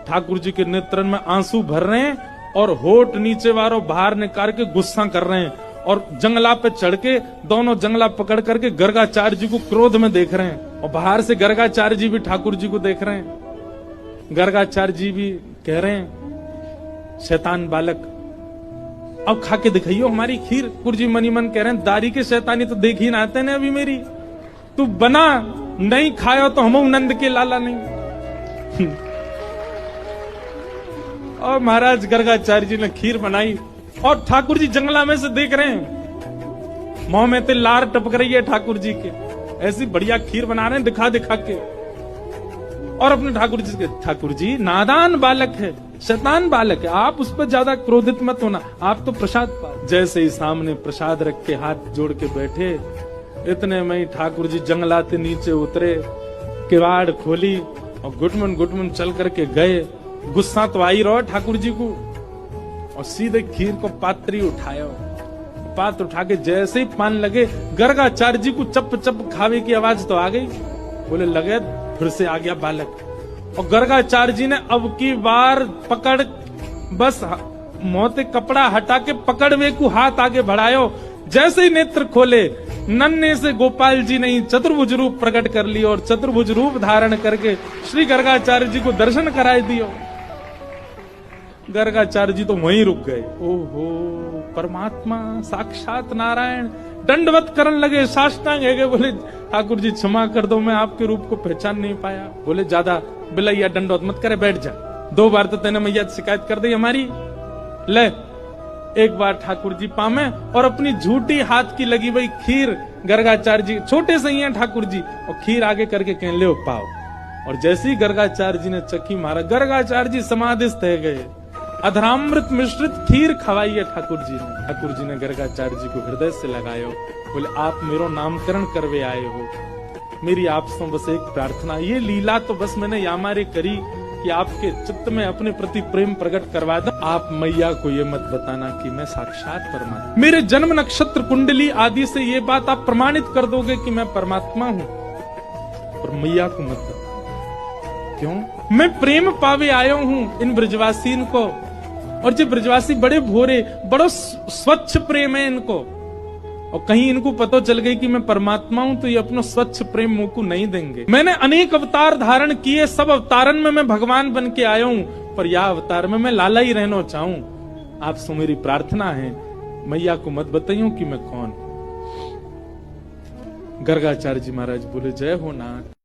ठाकुर जी के नेत्रन में आंसू भर रहे हैं और होठ नीचे वालों बाहर निकाल के गुस्सा कर रहे हैं और जंगला पे चढ़ के दोनों जंगला पकड़ करके गर्गाचार्य जी को क्रोध में देख रहे हैं और बाहर से गर्गाचार्य जी भी ठाकुर जी को देख रहे हैं। गर्गाचार्य जी भी कह रहे हैं शैतान बालक अब खा के दिखाइयो हमारी खीर। ठाकुर जी मनी मन कह रहे हैं दारी के शैतानी तो देख ही ना आते ने अभी मेरी, तू बना नहीं खायो तो हम नंद के लाला नहीं। और महाराज गर्गाचार्य जी ने खीर बनाई और ठाकुर जी जंगला में से देख रहे हैं, मुंह में तो लार टपक रही है ठाकुर जी के, ऐसी बढ़िया खीर बना रहे हैं दिखा दिखा के। और अपने ठाकुर जी नादान बालक है, शैतान बालक है, आप उस पर ज्यादा क्रोधित मत होना, आप तो प्रसाद पा। जैसे ही सामने प्रसाद रख के हाथ जोड़ के बैठे, इतने में ही ठाकुर जी जंगला से नीचे उतरे, किवाड़ खोली और गुटमन चल करके गए। गुस्सा तो आई रहो ठाकुर जी को और सीधे खीर को पात्री उठाया, पात्र उठा के जैसे ही पान लगे गर्गाचार्य जी को चप चप खावे की आवाज तो आ गई। बोले लगे फिर से आ गया बालक। और गर्गाचार्य जी ने अब की बार पकड़ बस मोते कपड़ा हटा के पकड़वे को हाथ आगे बढ़ायो। जैसे ही नेत्र खोले नन्हे से गोपाल जी ने चतुर्भुज रूप प्रकट कर लिया और चतुर्भुज रूप धारण करके श्री गर्गाचार्य जी को दर्शन कराए दियो। गर्गाचार्य जी तो वहीं रुक गए। ओहो परमात्मा साक्षात नारायण दंडवत करने लगे, साष्टांग है गए। बोले ठाकुर जी क्षमा कर दो, मैं आपके रूप को पहचान नहीं पाया। बोले ज्यादा बिलैया दंडवत मत करे, बैठ जा, 2 बार तो तेने मैया शिकायत कर दी हमारी। ले एक बार ठाकुर जी पामे और अपनी झूठी हाथ की लगी हुई खीर गर्गाचार्य जी छोटे से ही हैं ठाकुर जी और खीर आगे करके कह ले पाओ। और जैसे ही गर्गाचार्य जी ने चक्की मारा गर्गाचार्य जी समाधिस्थ है गए। अधरामृत मिश्रित खीर खवाई है ठाकुर जी ने। ठाकुर जी ने गर्गाचार्य जी को हृदय से लगायो। बोले आप मेरो नामकरण करवे आए हो, मेरी आपसे बस एक प्रार्थना, ये लीला तो बस मैंने यामारे करी कि आपके चित्त में अपने प्रति प्रेम प्रकट करवा दो। आप मैया को ये मत बताना कि मैं साक्षात परमात्मा, मेरे जन्म नक्षत्र कुंडली आदि से ये बात आप प्रमाणित कर दोगे कि मैं परमात्मा हूँ, और मैया को मत बताना। क्यों? मैं प्रेम पावे आयो हूँ इन ब्रजवासीन को, और जो ब्रजवासी बड़े भोरे, बड़ो स्वच्छ प्रेम है इनको, और कहीं इनको पता चल गई कि मैं परमात्मा हूं तो ये अपना स्वच्छ प्रेम मुंह को नहीं देंगे। मैंने अनेक अवतार धारण किए, सब अवतारन में मैं भगवान बन के आया हूं, पर यह अवतार में मैं लाला ही रहना चाहूं। आपसे मेरी प्रार्थना है मैया को मत बताइयो कि मैं कौन। गर्गाचार्य जी महाराज बोले जय हो नाथ।